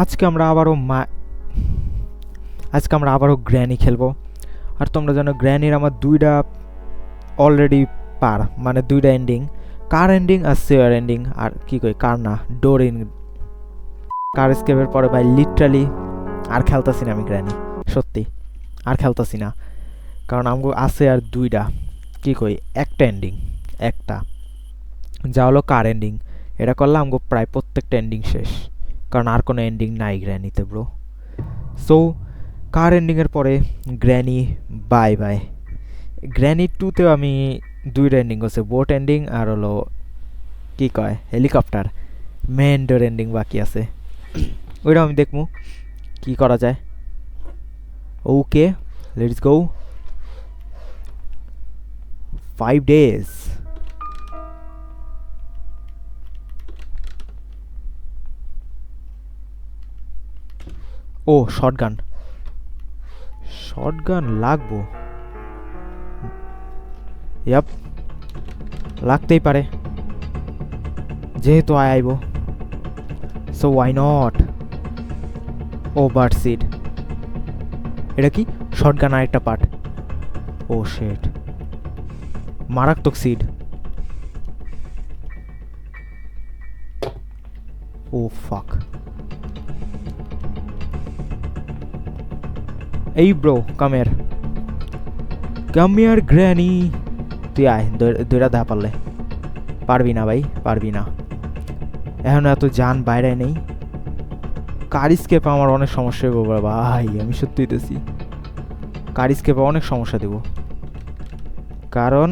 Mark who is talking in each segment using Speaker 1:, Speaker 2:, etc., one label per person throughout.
Speaker 1: আজকে আমরা আবারও গ্র্যানি খেলবো। আর তোমরা জানো গ্র্যানির আমার দুইটা অলরেডি পার, মানে দুইটা এন্ডিং, কার এন্ডিং আর সেয়ার এন্ডিং। আর কি কই কার না, ডোর ইন কার স্কেপের পরে ভাই লিটারালি আর খেলতাছি না আমি গ্র্যানি, সত্যি আর খেলতাছি না। কারণ আমগো আছে আর দুইটা, কি কই একটা এন্ডিং, একটা যা হলো কার এন্ডিং। এটা করলে আমগো প্রায় প্রত্যেকটা এন্ডিং শেষ, কারণ আর কোনো এন্ডিং নাই গ্র্যানিতে ব্রো। সো কার এন্ডিংয়ের পরে গ্র্যানি বাই বাই। গ্র্যানি টুতেও আমি দুইটা এন্ডিং হচ্ছে, বোট এন্ডিং আর হলো কি কয় হেলিকপ্টার মেন্ডোর এন্ডিং বাকি আছে। ওইটা আমি দেখবো কি করা যায়। Okay, let's go. 5 days। Oh shotgun, shotgun লাগবো, ইয়াপ লাগতেই পারে যেহেতু আইব। So why not. Oh bird seed, এটা কি শটগান আর একটা পার্ট? ও শেট, মারাত্মক সিড। ও ফাক। এই ব্রো কাম হিয়ার গ্র্যানি। তুই আয়, দৌড়া দেখা পারলে। পারবি না ভাই, পারবি না, এখন এত যান বাইরে নেই। কারিস্কেপে আমার অনেক সমস্যা হইব ভাই, আমি সত্যি দিতেছি কারিস্কেপে অনেক সমস্যা দেব, কারণ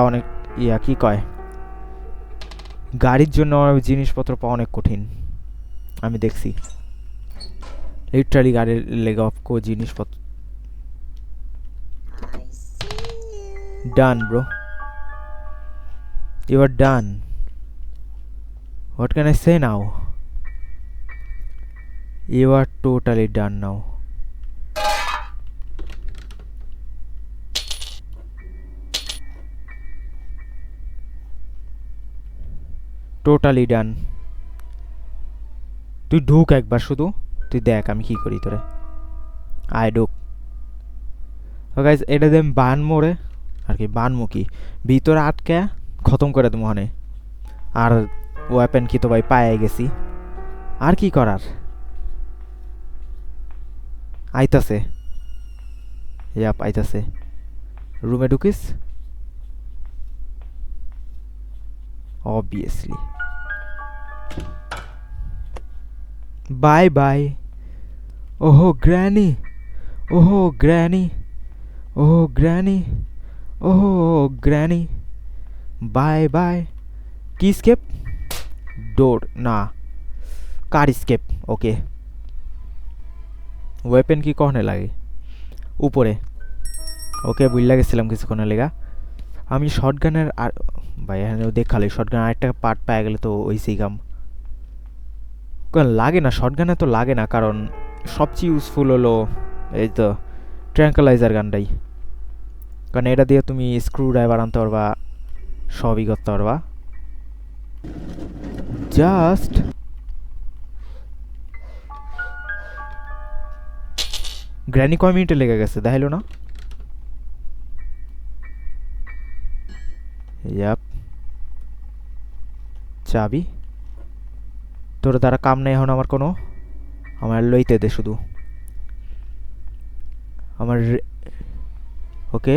Speaker 1: অনেক কি কয় গাড়ির জন্য জিনিসপত্র পাওয়া অনেক কঠিন। আমি দেখছি লিটারালি গাড়ির লেগে জিনিসপত্র। Done bro, you are done. What can I say now? You are totally done now. Totally done. তুই ঢুক একবার, শুধু তুই দেখ আমি কি করি তোরে। আয় ঢুক। গাইজ এটা দিয়ে আমি বান মোড়ে আর কি, বানমু কি ভিতরে আটকে খতম করে দেবো মনে। আর ওয়েপেন কি তো ভাই পায়ে গেছি, আর কি করার। আইতাছে, ইয়াপ আইতাছে। রুমে ঢুকিস অবভিয়াসলি। Bye bye. ওহো গ্র্যানি, ওহো গ্র্যানি, ওহো গ্র্যানি, ওহো গ্র্যানি, বাই বাই। কি স্কেপ? ডোর না, কার স্কেপ। ওকে, ওয়েপেন কি কখনে লাগে উপরে? ওকে বুঝলা গেছিলাম কিছুক্ষণের লেগা। আমি শর্টগানের আর ভাই এখানেও দেখালে শর্টগান আরেকটা পার্ট পাওয়া গেলে তো ওই সেই কাম লাগে না। শর্টগানে তো লাগে না, কারণ সবচেয়ে ইউজফুল হলো এই তো ট্র্যাঙ্কুলাইজার গানটাই, কারণ এটা দিয়ে তুমি স্ক্রু ড্রাইভার আনতে পারবা, সবই করতে পারবা। জাস্ট গ্র্যানি কয় মিনিটে লেগে গেছে দেখাইলো না? ইয়াপ, চাবি তোর দ্বারা কাম নেই এখন আমার কোনো। আমার লইতে দে শুধু আমার। ওকে,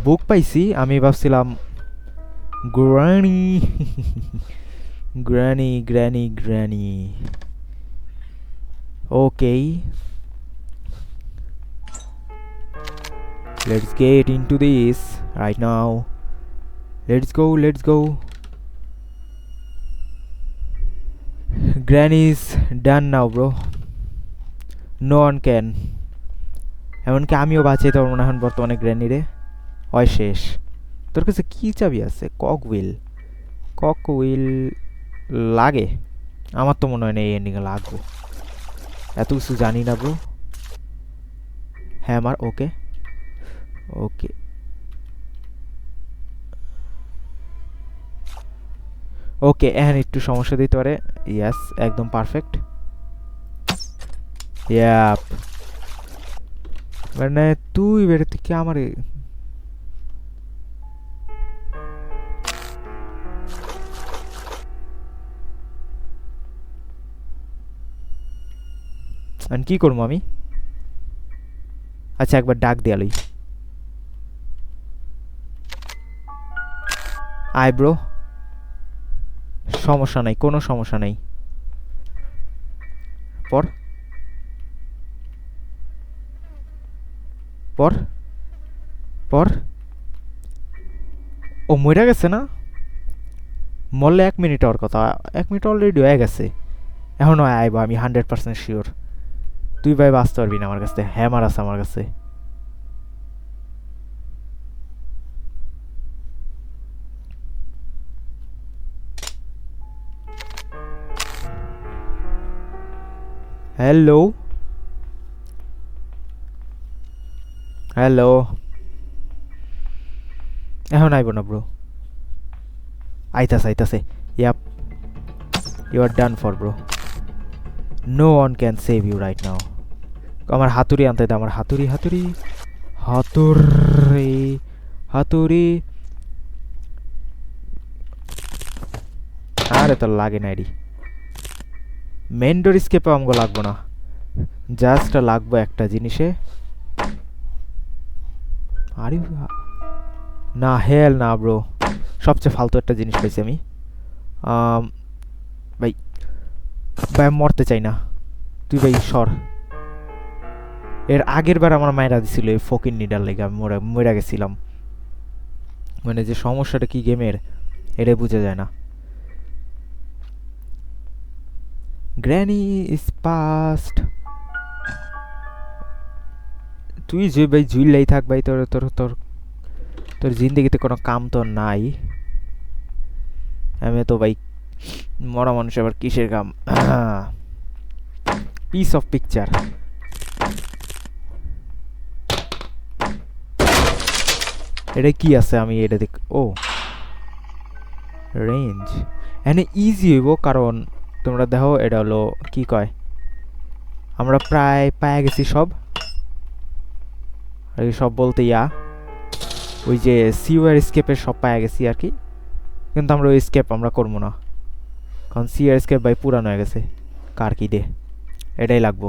Speaker 1: বুক পাইছি, আমি ভাবছিলাম granny granny granny granny. Okay, let's get into this right now. Let's go, let's go. Granny's done now bro, no one can। এমনকি আমিও বাঁচাইতে পারবো না এখন বর্তমানে গ্র্যানি রে, হয় শেষ। তোর কাছে কি চাবি আছে? কক হুইল, কক হুইল লাগে? আমার তো মনে হয় না এই এন্ডিংয়ে লাগবে, এত কিছু জানি না ব্রো। হ্যামার, ওকে ওকে। ওকে এখন একটু সমস্যা দিতে পারে, ইয়েস, একদম পারফেক্ট। ইয়াপ, মানে তুই বেরে তুই কি আমার কি করবো আমি? আচ্ছা একবার ডাক দিয়ালই। আয় ব্রো, সমস্যা নাই, কোনো সমস্যা নাই। পর পর পর ও মইরা গেছে না? মরলে 1 মিনিট ওর কথা, 1 মিনিট অলরেডি হয়ে গেছে। এখন আইব, আমি 100% শিওর। তুই ভাই বাঁচতে পারবি না আমার কাছে, হ্যামার আছে আমার কাছে। হ্যালো হ্যালো, এখন আইব না ব্রো। আইতাছে আইতাছে। Yup, you are done for bro. No one can save you right now. আমার হাতুড়ি আনতে দে, আমার হাতুড়ি হাতুড়ি হাতুড়ি হাতুড়ি। আরে তো লাগে না এডি। মেন ডোর স্কেপে আমগো লাগবো না, জাস্ট লাগবো একটা জিনিসে। আরে না, হেল না ব্রো, সবচেয়ে ফালতু একটা জিনিস পাইছি আমি। ভাই ভাই আমি মরতে চাই না, তুই ভাই সর। এর আগের বার আমার মায়েরা দিছিল এই ফকির নিডার লেগে, আমি মরে গেছিলাম। মানে যে সমস্যাটা কি গেমের, এটা বোঝা যায় না। Granny is past. তুই যে ভাই ঝুললেই থাক ভাই, তোর তোর তোর তোর জিন্দগিতে কোনো কাম তো নাই। আমি তো ভাই মরা মানুষ, আবার কিসের কাম? Piece of picture. এটা কি আছে আমি এটা দেখ। ও রেঞ্জ এনে ইজি হইব, কারণ তোমরা দেখো এটা হলো কি কয়, আমরা প্রায় পায়ে গেছি সব। আর সব বলতে ওই যে সিওয়ার স্কেপের সব পায়ে গেছি আর কি। কিন্তু আমরা ওই স্কেপ আমরা করবো না, কারণ সিওয়ার স্কেপ ভাই পুরানো হয়ে গেছে। কার কি দে, এটাই লাগবো।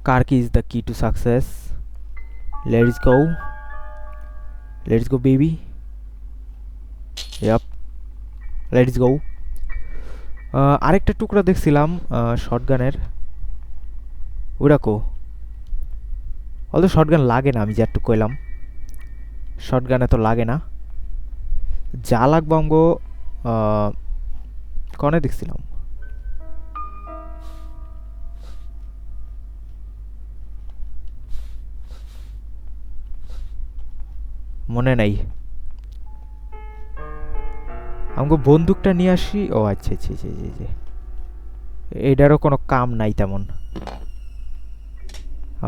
Speaker 1: Car key is the key to success. Let's go, let's go baby. Yup, let's go. আরেকটা টুকরা দেখছিলাম শটগানের, ওটা কো। অলতো শটগান লাগে না, আমি যেটুকু কইলাম শটগানে তো লাগে না। যা লাগবো আমগো কনে দেখছিলাম, মনে নাই। আমগো বন্দুকটা নিয়ে আসি। ও আচ্ছা আচ্ছা আচ্ছা আচ্ছা, এটারও কোনো কাম নাই তেমন।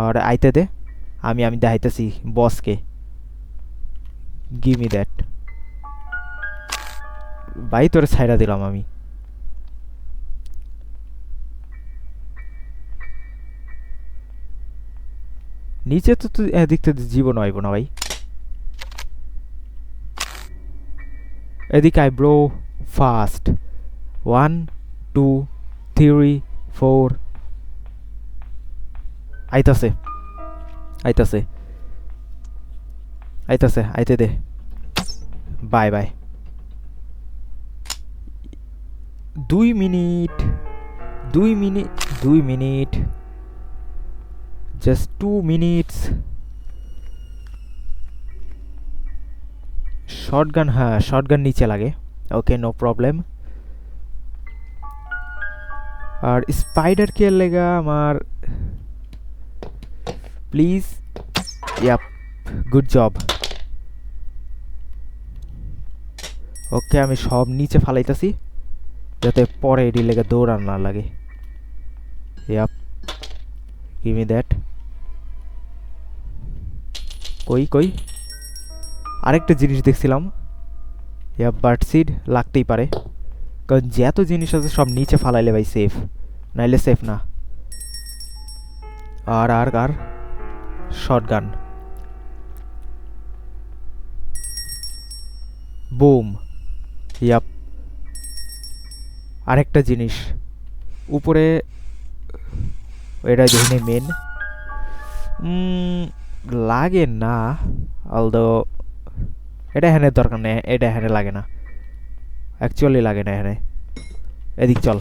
Speaker 1: আর আইতে দে, আমি আমি দেখাইতেছি বসকে। Give me that. ভাই তোরে ছাইড়া দিলাম আমি। নিচে তো তুই এদিক থেকে জীবন আইব না ভাই। এদিকে আই ব্রো, ফাস্ট। 1 2 3 4। আইতাছে আইতাছে আইতাছে, আইতে দে। Bye bye. 2 minute, 2 minute, 2 minute, just 2 minutes. Shotgun, হ্যাঁ শটগান নিচে লাগে। Okay no problem. আর স্পাইডার কে লেগা আমার please. Yup, good job. Okay আমি সব নিচে ফালাইতাছি, যাতে পরে এডি লেগে দৌড়ান না লাগে। Yup, give me that. কই কই আরেকটা জিনিস দেখছিলাম। ইয়াপ, বার্ড সিড লাগতেই পারে। কারণ যত জিনিস আছে সব নিচে ফালাইলে ভাই সেফ, নাইলে সেফ না। আর আর আর শটগান, বুম, ইয়াপ। আরেকটা জিনিস উপরে, এটা দেখিনি মেন, লাগে না, অলদো এটা এখানে দরকার নেই, এটা এখানে লাগে না, অ্যাকচুয়ালি লাগে না এখানে। এদিক চল।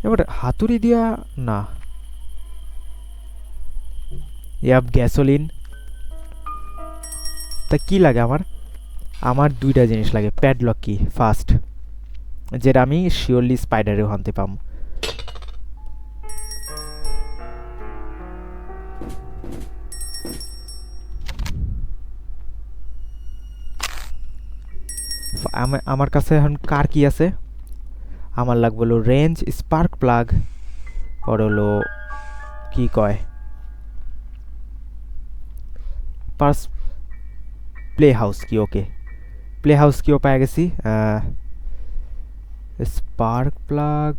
Speaker 1: এবার হাতুড়ি দিয়া না, ইয়াপ গ্যাসোলিন। তা কি লাগে আমার? আমার দুইটা জিনিস লাগে, প্যাডলক কি ফার্স্ট, যেটা আমি শিওরলি স্পাইডারেও আনতে পাম। আমার কাছে এখন কার কি আছে? আমার লাগবে হলো রেঞ্জ, স্পার্ক প্লাগ, আর হলো কি কয় পার্স, প্লে হাউস কি। ওকে, প্লে হাউস কিও পেয়ে গেছি। স্পার্ক প্লাগ,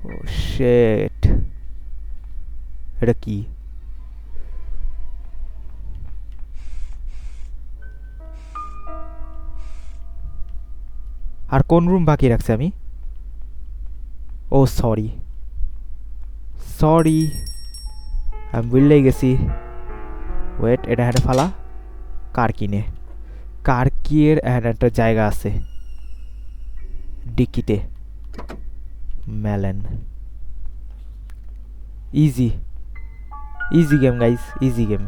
Speaker 1: ও শেট, এটা কি? আর কোন রুম বাকি রাখছি আমি? ও সরি সরি, আমি ভুলেই গেছি। ওয়েট, এটা হ্যাঁ ফালা কার কিনে, কার কিয়ের একটা জায়গা আছে ডিকিতে। মেলেন, easy easy game guys, easy game.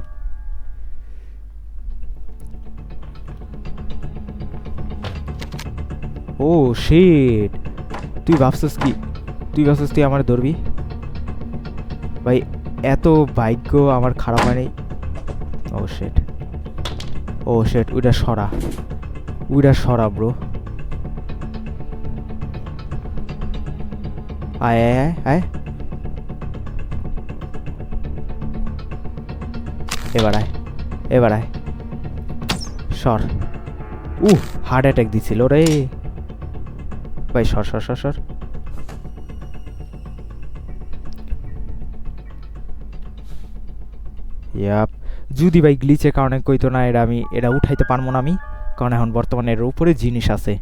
Speaker 1: Oh shit, তুই ভাবছিস কি, তুই ভাবছিস তুই আমার ধরবি? ভাই এত ভাগ্য আমার খারাপ হয় নাই। ও শিট, ও শিট, ওইটা সরা, ওইটা সরা ব্রো। আয় আয় আয় আয়, এবার আয়, এবার আয়, সর। হার্ট অ্যাটাক দিছিল রে ভাই, সর সর সর সর। ইয়াপ, যদি ভাই গ্লিচের কারণে কইতো না এটা আমি এটা উঠাইতে পারবো না আমি, কারণ এখন বর্তমানে এর উপরে জিনিস আছে,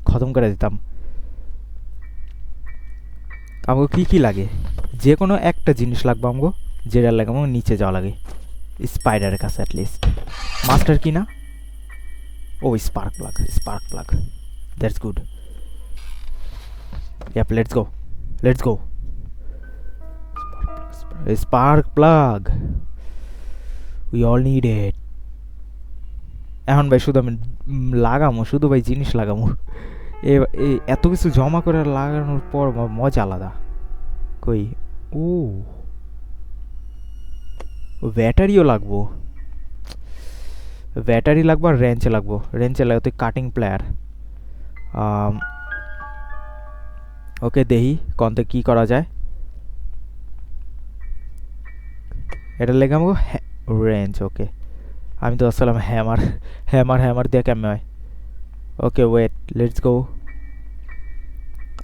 Speaker 1: খতম করে দিতাম। আমাকে কি কি লাগে? যে কোনো একটা জিনিস লাগবে আমাকে, যেটা লাগে আমাকে নিচে যাওয়া লাগে স্পাইডারের কাছে অ্যাটলিস্ট। মাস্টার কি না? Oh spark plug, spark plug, that's good. Yup, let's go, let's go. Spark plug, we all need it. এখন ভাই শুধু আমি লাগামো, শুধু ভাই জিনিস লাগামো। এত কিছু জমা করে লাগানোর পর মজা আলাদা। কই, ও ব্যাটারিও লাগবো, ব্যাটারি লাগবো আর রেঞ্চে লাগবো। রেঞ্চে লাগবে তুই কাটিং প্লেয়ার। ওকে দেখি কন্তে কি করা যায়। এটা লেগে আমাকে রেঞ্জ। ওকে, আমি তো আসলাম হ্যামার, হ্যামার হ্যামার দিয়ে কেমন হয়। Okay wait, let's go.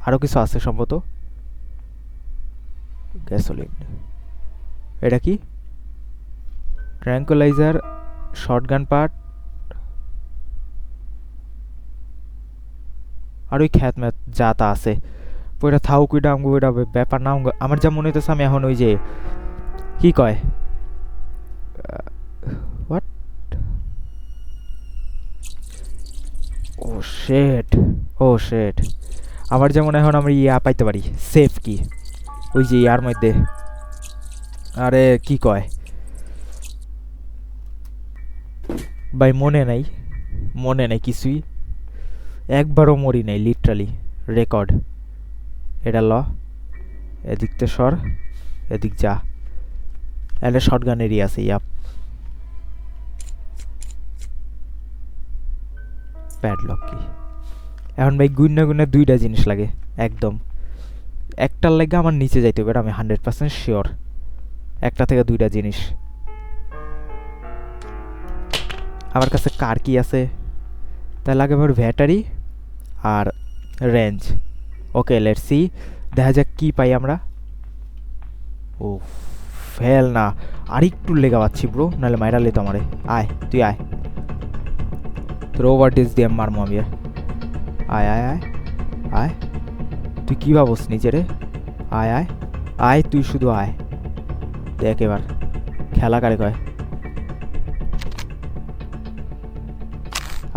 Speaker 1: আরও কিছু আছে সম্ভবত। গ্যাসোলিন, এটা কি? ট্র্যাঙ্কুলাইজার, শর্টগান পার্ট, আর ওই খ্যাত ম্যাথ যা তা আছে। ওইটা থাও কুইটা আমগো ওইটা ব্যাপার না। আমার যা মনে হইতেছে আমি এখন ওই যে কি কয়, হোয়াট, ও শেট, ও শেট, আমার যেমন এখন আমরা ইয়া পাইতে পারি সেফ কি, ওই যে ইয়ার মধ্যে। আরে কি কয় ভাই, মনে নাই, মনে নাই কিছুই, একবারও মরি নাই লিটারালি। রেকর্ড, এটা ল, এদিকতে সর, এদিক যা। এটা শর্টগানেরই আছে। ইয়াপ, প্যাডলক কি। এখন ভাই গুন্না গুন্না দুইটা জিনিস লাগে একদম, একটার লাগে আমার নিচে যাইতে হবে, আমি 100% শিওর। একটা থেকে দুইটা জিনিস। আমার কাছে কার কি আছে, তাহলে আগে আমার ব্যাটারি আর রেঞ্জ। ওকে লেটস সি, দেখা যাক কি পাই আমরা। ও ফেল না, আর একটু লেগা পাচ্ছি ব্রো, নাহলে মাইরা লেতো আমারে। আয় তুই আয়, তোর ওভার ডিস দিয়ে মারমো আমি। আয় আয় আয় আয়, তুই কী ভাবস নিজে রে? আয় আয় আয়, তুই শুধু আয়, দেখ এবার খেলা কারে কয়।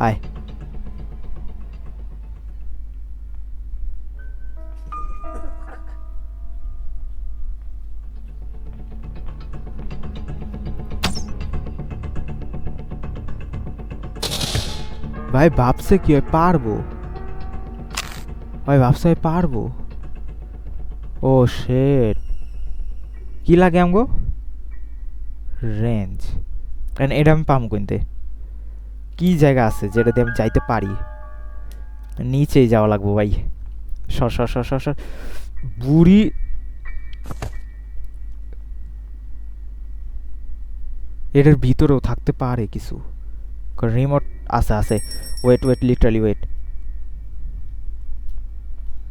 Speaker 1: আয় ভাই, ভাবছে কি হয় পারবো, ভাই ভাবছে হয় পারবো। ও শেট, কি লাগে আমগো? রেঞ্জ। কারণ এটা আমি পাম কিনতে কি জায়গা আছে যেটা দিয়ে আমি যাইতে পারি? নিচেই যাওয়া লাগবো ভাই। সর সর সর সর সর, বুড়ি। এটার ভিতরেও থাকতে পারে কিছু, কারণ রিমোট আছে আছে। Wait wait, literally wait.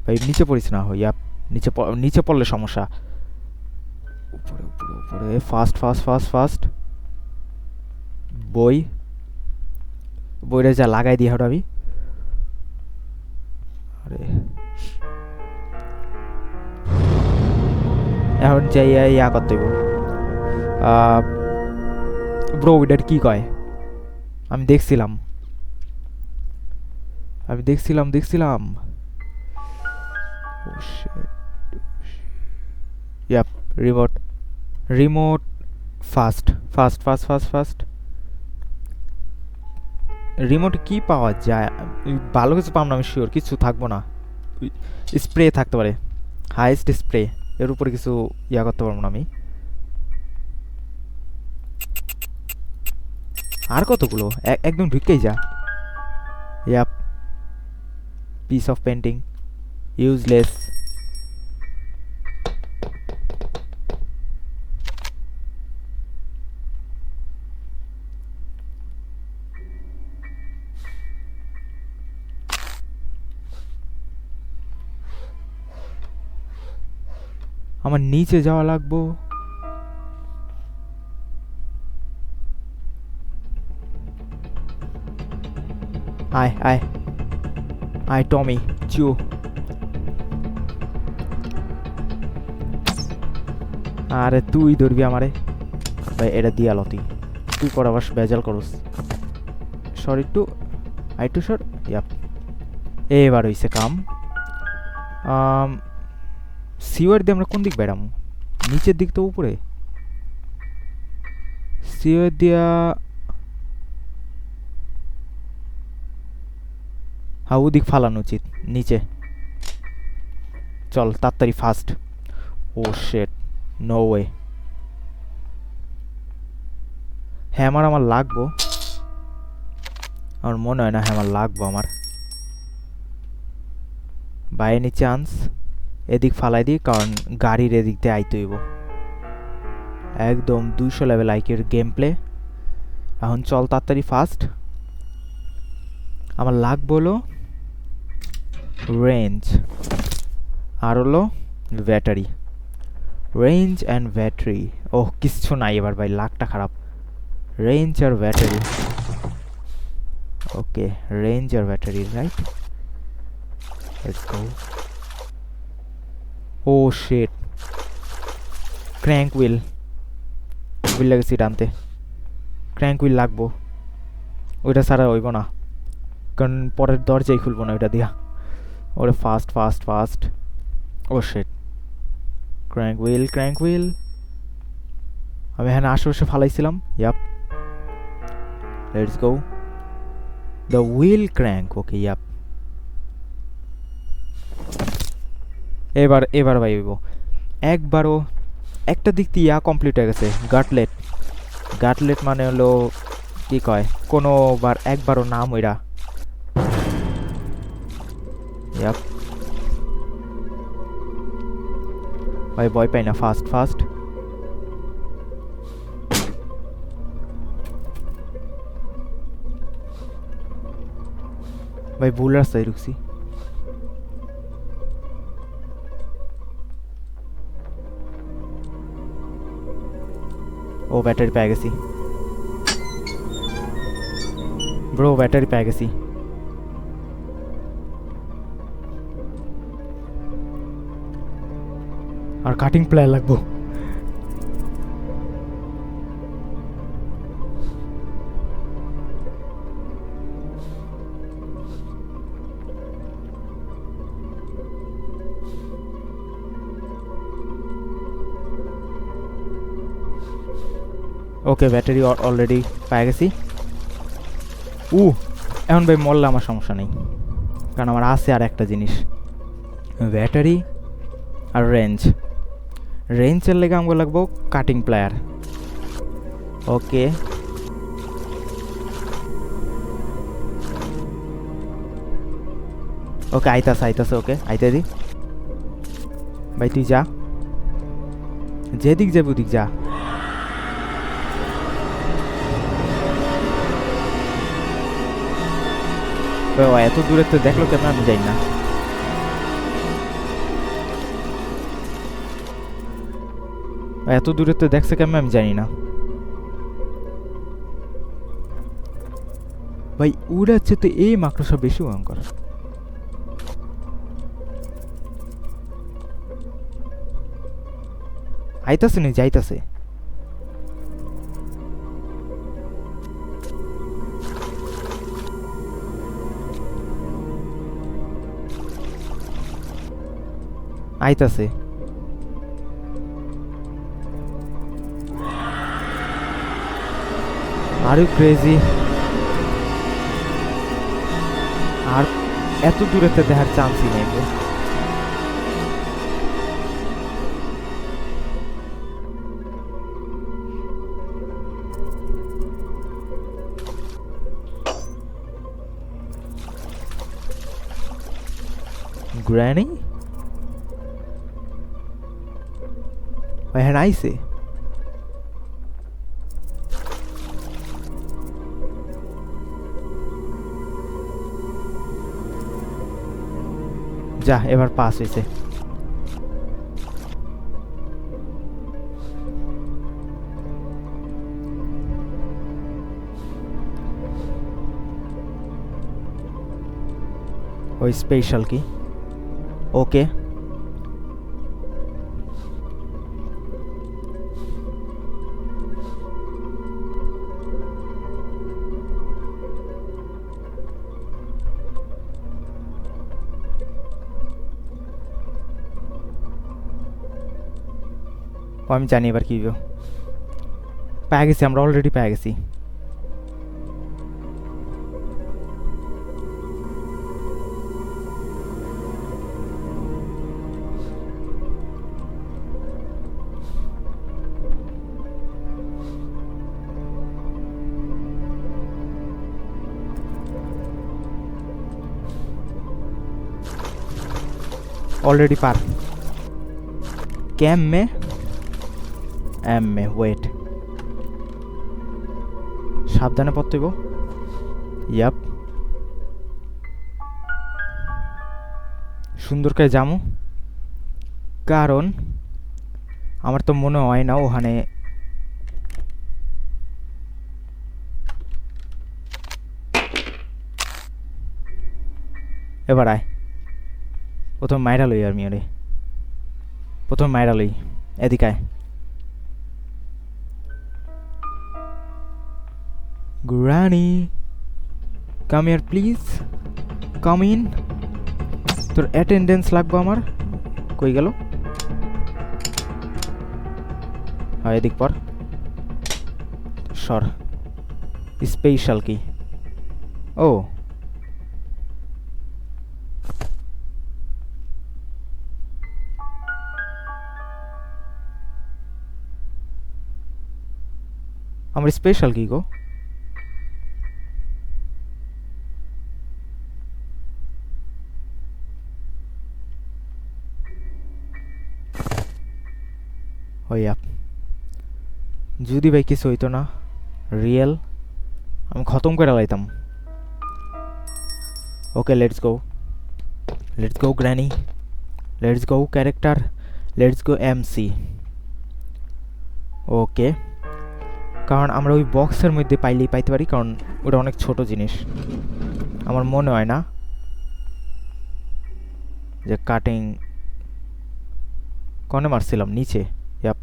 Speaker 1: ভাই নিচে পড়িস না, হইয়া নিচে নিচে পড়লে সমস্যা। উপরে উপরে উপরে, ফাস্ট ফাস্ট ফাস্ট ফাস্ট। বই, বইটা যা লাগাই দিয়ে হঠাৎ আমি। আরে এখন যাই ইয়া করতে হইব। ব্রো ওইটার কি কয়? আমি দেখছিলাম আমি দেখছিলাম দেখছিলাম। Oh shit, yup, remote remote, fast fast fast fast fast. রিমোটে কি পাওয়া যায়? ভালো কিছু পাম না আমি শিওর, কিছু থাকবো না। স্প্রে থাকতে পারে, হাইস্ট স্প্রে, এর উপরে কিছু ইয়া করতে পারবো না আমি। আর কতগুলো? একদম ঢুকেই যা। Yup, piece of painting, useless. আমার নিচে যাওয়া লাগবো। আয় আয় আয় টমি চু। আরে তুই ধরবি আমারে ভাই, এটা দিয়াল তুই, তুই পর আবার বেজাল করস। সরি টু, আই টু সর। ইয়াপ, এবার হইছে কাম। সিওয়ার দিয়ে আমরা কোন দিক বেড়াম? নিচের দিক তো উপরে। সিওয়ার দিয়া, হ্যাঁ ওদিক ফালানো উচিত, নিচে। চল তাড়াতাড়ি ফাস্ট। ও শেট, নো ওয়ে। হ্যামার আমার লাগবো, আমার মনে হয় না হ্যামার লাগবো আমার। বাই এনি চান্স এদিক ফালাই দিই, কারণ গাড়ির এদিক দিয়ে আইতে হইব। একদম 200 লেভেল আইকের গেম প্লে। এখন চল তাড়াতাড়ি ফাস্ট। আমার লাগবো হলো রেঞ্জ আর হলো battery. Range and battery. Oh কিচ্ছু নাই এবার ভাই, লাকটা খারাপ। রেঞ্জ আর ব্যাটারি, ওকে রেঞ্জ আর battery, right. Let's go. Oh shit, crank wheel, wheel লাগেছি টানতে। ক্র্যাঙ্ক হুইল লাগবো, ওইটা ছাড়া হইব না, কারণ পরের দরজাই খুলবো না ওইটা দিয়া। ওরে fast fast fast. Oh shit, crank wheel crank wheel. আমি এখানে আশেপাশে ফালাইছিলাম। Yup, let's go. The wheel crank, okay yup. এবার এবার ভাইব একবারও। একটা দিক দিয়ে ইয়া কমপ্লিট হয়ে গেছে, গাটলেট। গাটলেট মানে হলো কি কয়, কোনোবার একবারও নাম ওইরা। ইয়াপ, ভাই ভয় পাই না, ফাস্ট ফাস্ট। ভাই ভুল রাস্তায় ঢুকছি। ও ব্যাটারি পেয়ে গেছি ব্রো, ব্যাটারি পেয়ে গেছি। আর কাটিং প্লেয়ার লাগবো। ওকে ব্যাটারি অলরেডি পেয়ে গেছি। এখন ভাই মরলে আমার সমস্যা নেই, কারণ আমার আছে আর একটা জিনিস, ব্যাটারি আর রেঞ্জ। রেঞ্জের লেগে আমাকে লাগবো কাটিং প্লেয়ার। ওকে ওকে আইতাছে ওকে আইতে দি। ভাই তুই যা, যেদিক যাবি ওদিক যা। এত দূরে তো দেখলো কেমন, আমি যাই না। এত দূরে তো দেখছে কেমন, আমি জানি না। ভাই উড়াচ্ছে তো এই মাকড়সা বেশি ভয়ঙ্কর। আইতাছে নি যাইতাছে। আইতাছে আরো ক্রেজি। আর এত দূরেতে দেখার চান্সই নেই ব্রো। গ্র্যানি হ্যাঁ আইসে। যা এবার পাস হয়েছে। ওই স্পেশাল কি? ওকে আমি জানি এবার কি পেয়ে গেছি, আমরা অলরেডি পেয়ে গেছি। ऑलरेडी पार कैम में एम में वेट সাবধানে পড়তে হইব। ইয়াপ সুন্দর করে যামু, কারণ আমার তো মনে হয় না ওখানে এবার আয়। প্রথম মাইরা লই আর মিয়ারে, প্রথম মাইরা লই। এদিকে আয়। Granny, come here please. Come in. তোর অ্যাটেন্ডেন্স লাগবে আমার। কই গেল? হ্যাঁ এদিক পর সর। স্পেশাল কি? ও আমার স্পেশাল কি গো? হইয়া যদি ভাই কিছু হইতো না রিয়েল, আমি খতম করে লাইতাম। Okay let's go granny, let's go character, let's go MC. Okay, কারণ আমরা ওই বক্সের মধ্যে পাইলেই পাইতে পারি, কারণ ওটা অনেক ছোট জিনিস। আমার মনে হয় না যে কাটিং কনে মারছিলাম, নিচে। ইয়াপ,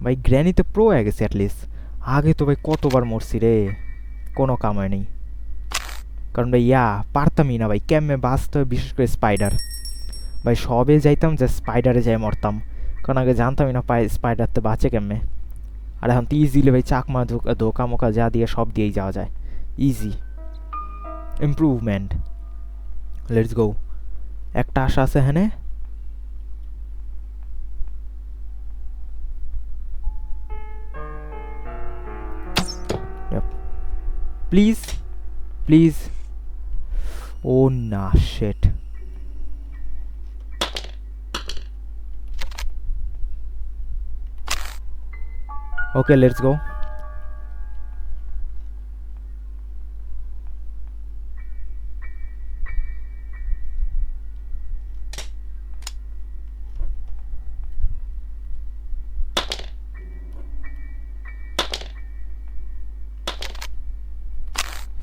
Speaker 1: ভাই গ্র্যানি তো প্রো হয়ে গেছে অ্যাটলিস্ট। আগে তো ভাই কতবার মরছি রে, কোনো কাম হয় নেই। কারণ ভাই পারতামই না ভাই কেমনে বাঁচতে হয়, বিশেষ করে স্পাইডার। ভাই সবে যাইতাম যে স্পাইডারে যাই মরতাম, কারণ আগে জানতামই না স্পাইডার তো বাঁচে কেমনে। আর এখন তো ইজিলি ভাই চাকমা ধোকা মোকা যা দিয়ে সব দিয়েই যাওয়া যায়, ইজি ইমপ্রুভমেন্ট। Let's go. একটা আশা আছে হ্যাঁ, প্লিজ প্লিজ। ও না, shit. Okay let's go.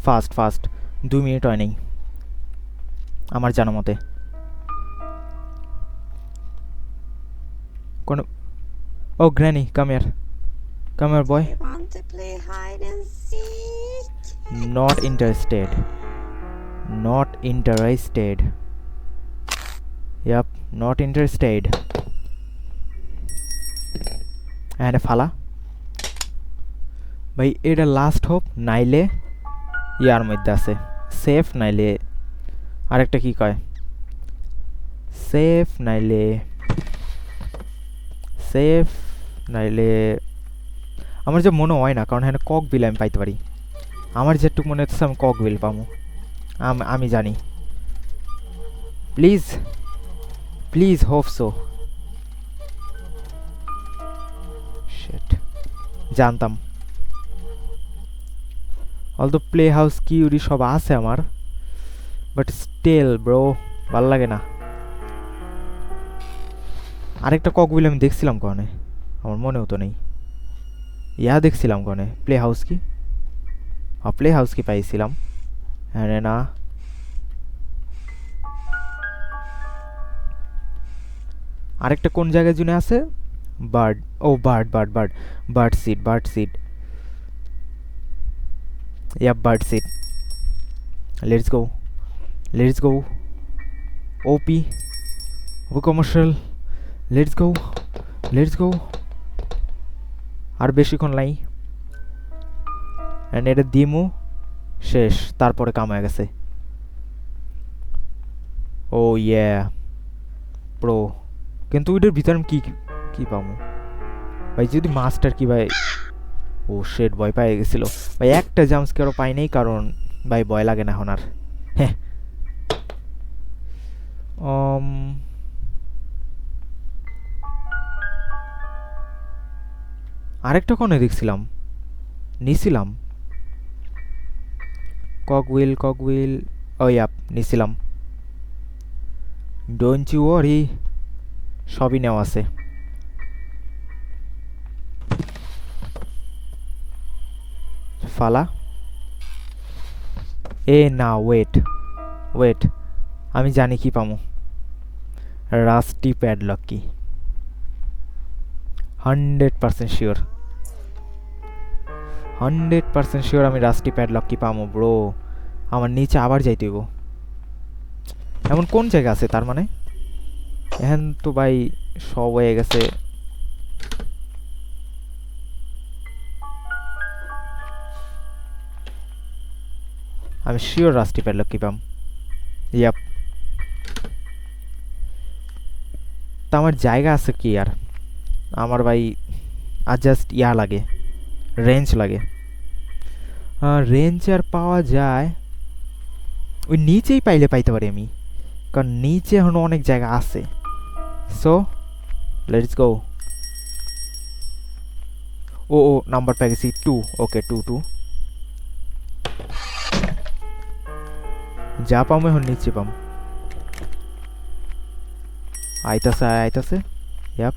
Speaker 1: Fast fast, 2 minute হয় নেই আমার জানা মতে। কোন, oh granny come here boy.
Speaker 2: Want to play hide and seek?
Speaker 1: Not interested. Not interested. Yep, not interested. And ফালা ভাই, এটা লাস্ট হোপ, নাইলে ইয়ার মধ্যে আছে সেফ, নাইলে আরেকটা কি কয়, সেফ নাইলে আমার যে মনে হয় না, কারণ এখানে কক বিল আমি পাইতে পারি। আমার যেটুকু মনে হচ্ছে আমি কক বিল পাবো, আমি জানি। Please please hope so. Shit, জানতাম। অলদো প্লে হাউস কি উড়ি সব আছে আমার, বাট স্টিল ব্রো ভাল লাগে না। আরেকটা কক বিল আমি দেখছিলাম কনে, আমার মনেও তো নেই। দেখছিলাম কনে, প্লে হাউস কি, প্লে হাউস কি পাইছিলাম। হ্যাঁ না, আরেকটা কোন জায়গায় জুনে আছে, bird, oh bird seed. Bird seed. Let's go OP commercial. Let's go. আর বেশিক্ষণ নাই, অ্যান্ড এটা দিমু শেষ, তারপরে কাম হয়ে গেছে। ও প্রো। কিন্তু ওইটার ভিতরে আমি কি পাবো ভাই, যদি মাস্টার কি ভাই। ও শেট, ভয় পাই গেছিল ভাই, একটা জাম্পস্কেয়ারও পাই নাই, কারণ ভাই ভয় লাগে না এখন আর। হ্যাঁ, আরেকটা কোনে দেখছিলাম, নিছিলাম ককউইল। ও নিছিলাম। ডোন্ট ইউ ওয়ারি, সবই নেওয়া আছে। ফালা না, ওয়েট, আমি জানি কি পামু। রাস্টি প্যাডলক কি, 100% শিওর আমি রাস্টি প্যাডলক কি পামু ব্রো। আমার নিচে আবার যাইতে হইব। এমন কোন জায়গা আছে তার মানে, এখন তো ভাই সব হয়ে গেছে। আমি শিওর রাস্টি প্যাডলক কি পাম। ইয়াপ, তা আমার জায়গা আছে কি আর, আমার ভাই আর জাস্ট লাগে, রেঞ্জ লাগে। রেঞ্জ আর পাওয়া যায় ওই নিচেই পাইতে পারি আমি, কারণ নিচে এখনো অনেক জায়গা আছে। So let's go. ও নাম্বার পেয়ে গেছি 2। ওকে 2 যা পাম এখন নিচে পাম। আইতাছে আইতাছে। ইয়াপ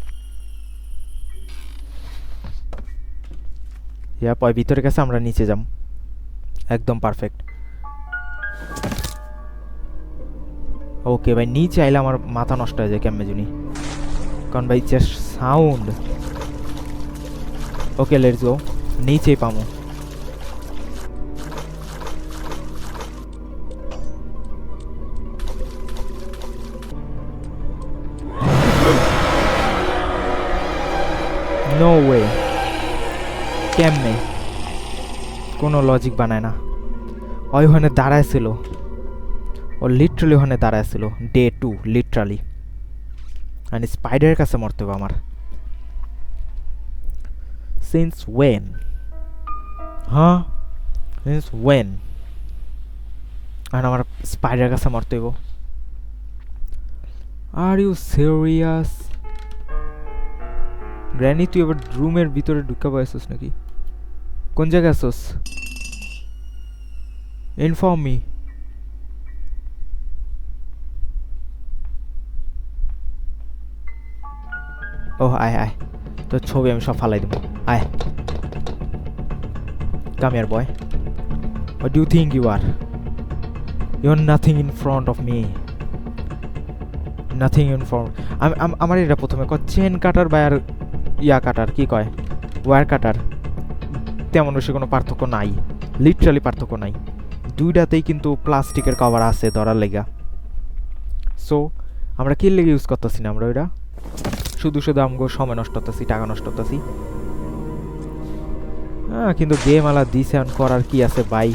Speaker 1: ইয়াপ, ওই ভিতরে গেছে, আমরা নিচে যাম। একদম পারফেক্ট। ওকে ভাই, নিচে আইলে আমার মাথা নষ্ট হয়ে যায় কেমনে জানি, কারণ ভাই জাস্ট সাউন্ড। ওকে লেটস গো, নিচেই পামো। নো ওয়ে, কেমনে? কোনো লজিক বানায় না। ওইখানে দাঁড়ায় ছিল, ও লিটারালি ওখানে দাঁড়ায় ছিল। Day 2 literally. আর স্পাইডারের কাছে মরতে হবে আমার। Since when? হ্যাঁ, সিন্স ওয়েন? আর আমার স্পাইডারের কাছে মরতে হইব? Are you serious? গ্র্যানি, তুই এবার রুমের ভিতরে ঢুকা পাইছিস নাকি? কোন জায়গায় আছিস? Inform me. ওহ, আয় আয়, তোর ছবি আমি সব ফালাই দেবো। আয়, come here boy. What do you think you are? You are nothing in front of me, nothing in front. আমার এটা প্রথমে কয় চেন কাটার বা আর ইয়া কাটার, কি কয়, ওয়্যার কাটার, তেমন বেশি কোনো পার্থক্য নাই, লিটারালি পার্থক্য নাই। দুইটাতেই কিন্তু প্লাস্টিকের কভার আছে ধরার লেগা। সো আমরা কি লেগে ইউজ করতেছি না আমরা ওইটা, শুধু শুধু আমগো সময় নষ্ট করতেছি, টাকা নষ্ট করতেছি। হ্যাঁ, কিন্তু গেম আলা দিছে, এখন করার কি আছে ভাই।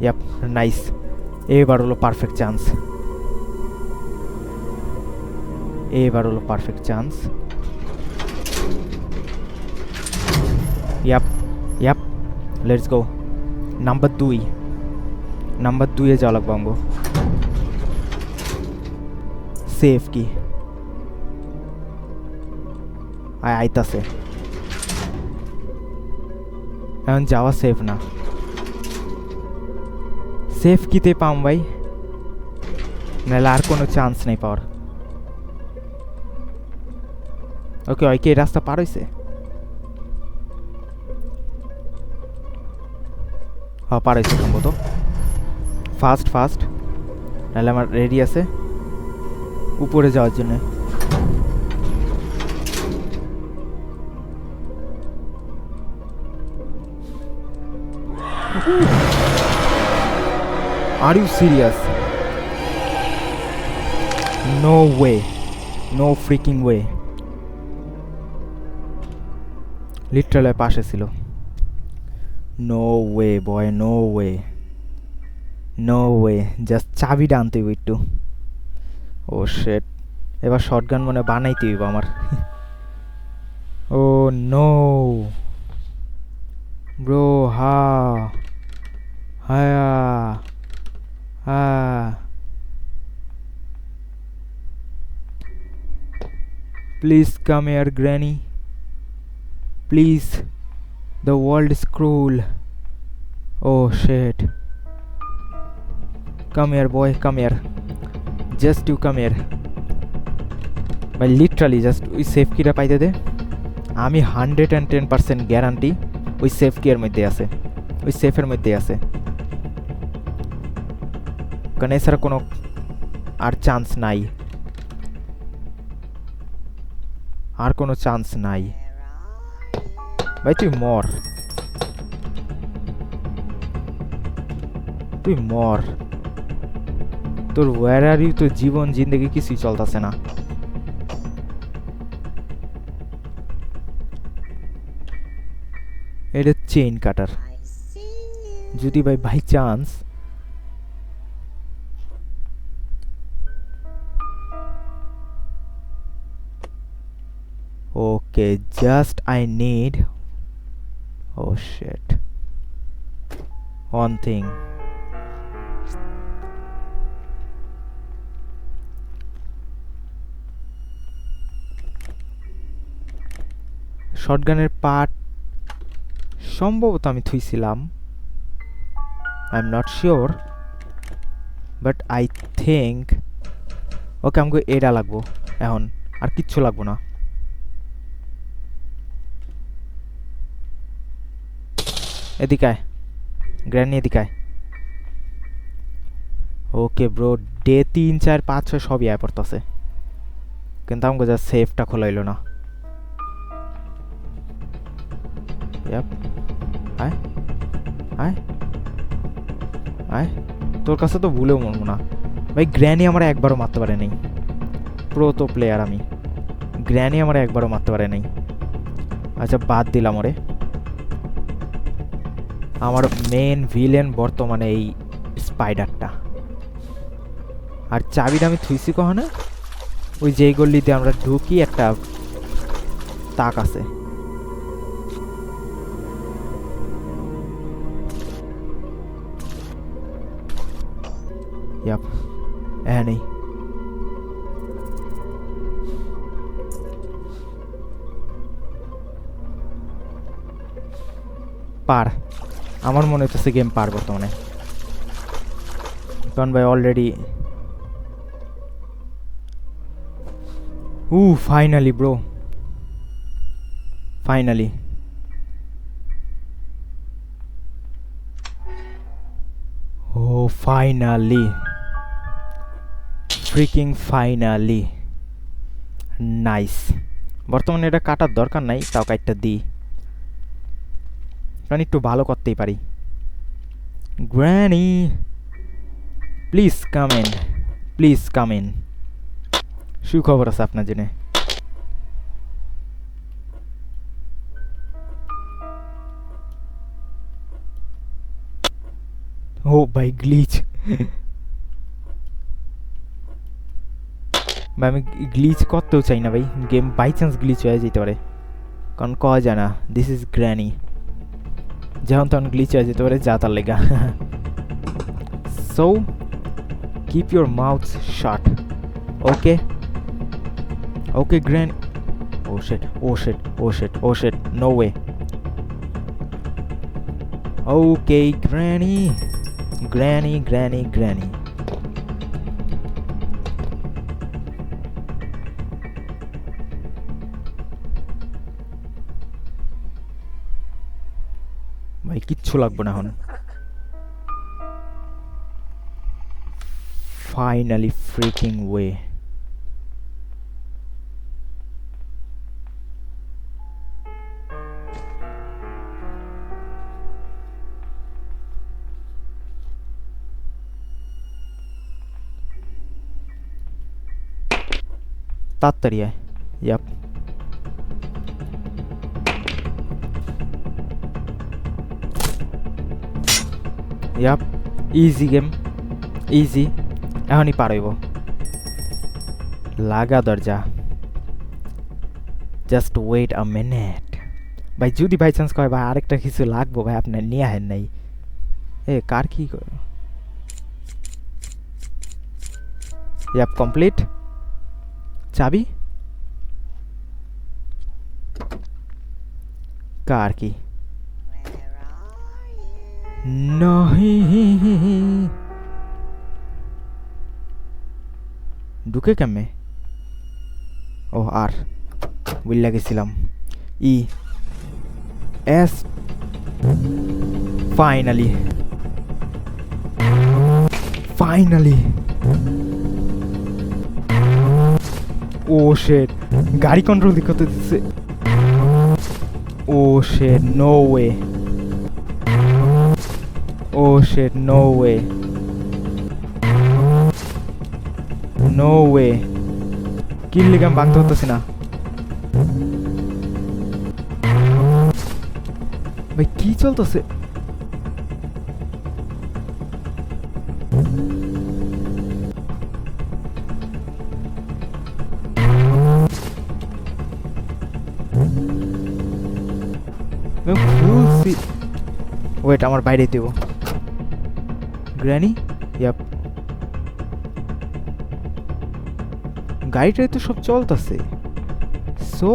Speaker 1: Yup, nice. এবার হলো পারফেক্ট চান্স, এবার হলো perfect chance. Yup yup, let's go. Number 2, number 2-এ যাওয়া লাগবে আমগো। সেফ কি? আইতাছে। এখন যাওয়া সেফ না। সেফ কিতে পাম ভাই, নাহলে আর কোনো চান্স নেই পাওয়ার। ওকে, ওই কি এই রাস্তা পার হইছে? হ্যাঁ, পার হইছে সম্ভবত। ফাস্ট ফাস্ট, নাহলে আমার রেডি আছে উপরে যাওয়ার জন্য। Are you serious? No way. No freaking way. Literally পাশে ছিল। No way boy, no way. No way. Just চাবিটা আনতে হইব একটু। Oh shit. এবার শটগান মনে বানাইতে হইব আমার। Oh no. Bro, ha. Haya. Please come here, Granny. Please. The world is cruel. Oh shit. Come here, boy. Come here. Just you come here. But literally just ওই safe কিটা পাইতে দে। আমি 110% guarantee ওই safe কি এর মধ্যে আছে, ওই সেফের মধ্যে আছে, কারণ এছাড়া কোনো আর চান্স নাই, আর কোনো চান্স নাই। ভাই তুই মর, তুই মর, তোর ওয়ার আর ইউ, তোর জীবন জিন্দগি কিছুই চলতেছে না। এটা চেইন কাটার, যদি ভাই by chance okay, just I need, oh shit, one thing. শটগানের পার্ট সম্ভবত আমি থুইছিলাম, I am not sure, but I think okay আমাকে এটা লাগবো এখন, আর কিচ্ছু লাগবো না। এদিকে আয় গ্র্যানি, এদিকে আয়। ওকে ব্রো, ডে 3, 4, 5, 6 সবই আয় পড়তেছে, কিন্তু আমাকে যা সেফটা খোলাইলো না। ইয়াপ, আয় আয় আয়, তোর কাছে তো ভুলেও মরবো না ভাই। গ্র্যানি আমার একবারও মারতে পারে নাই, প্রো তো প্লেয়ার আমি, গ্র্যানি আমার একবারও মারতে পারে নাই। আচ্ছা বাদ দিলাম ওরে, আমার মেন ভিলেন বর্তমানে এই স্পাইডারটা। আর চাবিটা আমি থুইছি কখনো, ওই যেই গল্লিতে আমরা ঢুকি একটা তাক আছে। ইয়াপ, হ্যাঁ নেই। পার, আমার মনে হচ্ছে গেম পার বর্তমানে, কারণ ভাই already. Finally bro, finally. Finally, freaking finally, nice. বর্তমানে এটা কাটার দরকার নাই, তাও কাটটা দিই, কারণ একটু ভালো করতেই পারি। Granny please come in, please come in. সুখবর আছে আপনার জন্য। ও ভাই গ্লিচ, ভাই আমি গ্লিচ করতেও চাই না ভাই, গেম বাই চান্স গ্লিচ হয়ে যেতে পারে, কারণ কওয়া যায় না। দিস ইজ গ্র্যানি, যখন তখন গ্লিচ হয়ে যেতে পারে, যা তার লেগা। So keep your mouth shut, okay okay granny. Oh shit, oh shit, oh shit, oh shit, no way. Okay granny, granny, granny, granny. ভাই কিচ্ছু লাগবে না এখন। Finally freaking way. তাড়াতাড়ি আয়। Yup, yup, easy game, easy. এখনই পারইব, লাগা দরজা। জাস্ট ওয়েট আ মিনিট ভাই, যদি বাই চান্স কয় ভাই আরেকটা কিছু লাগবো ভাই, আপনার নিয়ে আহেন নাই। এ কার কি ইয়াপ, কমপ্লিট। চাবি কার কি
Speaker 2: Where are you?
Speaker 1: नहीं, ঢুকে কেমনে? ও আর বুঝলা গেছিলাম। Yes, finally, finally. Oh shit, গাড়ি কন্ট্রোল দিক করতে দিচ্ছে। ও shit, no way. Oh shit, no way, no way. Kill লিগে আমি ভাঙতে হতেছি না ভাই, কি চলতেছে? ওয়েট, আমার বাইরে দেব। গ্র্যানি, ইয়াপ, গাড়িটাই তো সব চলতেছে। সো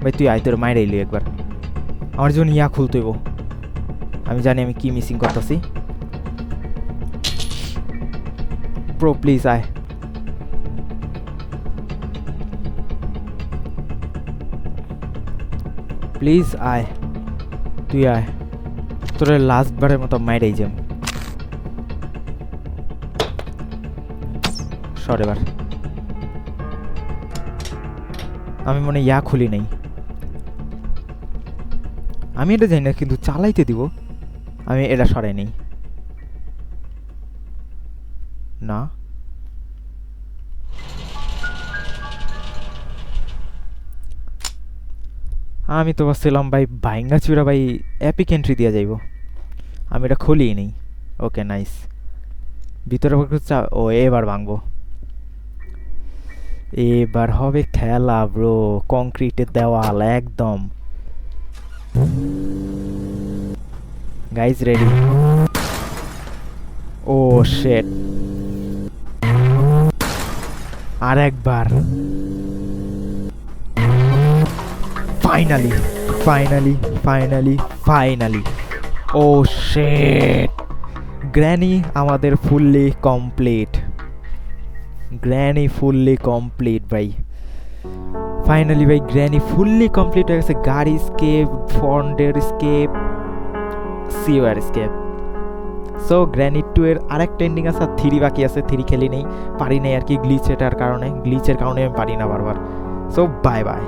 Speaker 1: ভাই তুই আয়, তোর মায়ের এলি একবার, আমার জন্য ইয়া খুলতে হইব। আমি জানি আমি কি মিসিং করতেছি। প্রো প্লিজ আয়। প্লিজ আয়, তুই আয়, তোর লাস্ট বারের মতো মাইরাই যাম। সর এবার। আমি মনে ইয়া খুলি নাই, আমি এটা জানি না কিন্তু চালাইতে দিব। আমি এটা সরাই নেই না। আমি তো ভাবছিলাম ভাই ভাইঙ্গা চূড়া ভাই এপিক এন্ট্রি দিয়ে যাইব, আমি এটা খুলিই নেই। ওকে নাইস, ভিতরে ও এবার ভাঙবো, এবার হবে খেলা ব্রো। কংক্রিটের দেওয়াল একদম। Guys ready? ও শেট, আর একবার। Finally finally finally finally. Oh shit, granny আমাদের fully complete. Granny fully complete ভাই। ফাইনালি ভাই গ্র্যানি ফুললি কমপ্লিট হয়ে গেছে। গাড়ি স্কেপ, ফন্ডের escape, sewer escape. So granny 2 এর আরেকটা এন্ডিং আছে, আর 3 বাকি আছে। 3 খেলি নেই, পারি নাই আর কি, গ্লিচের কারণে আমি পারি না বারবার। So bye bye.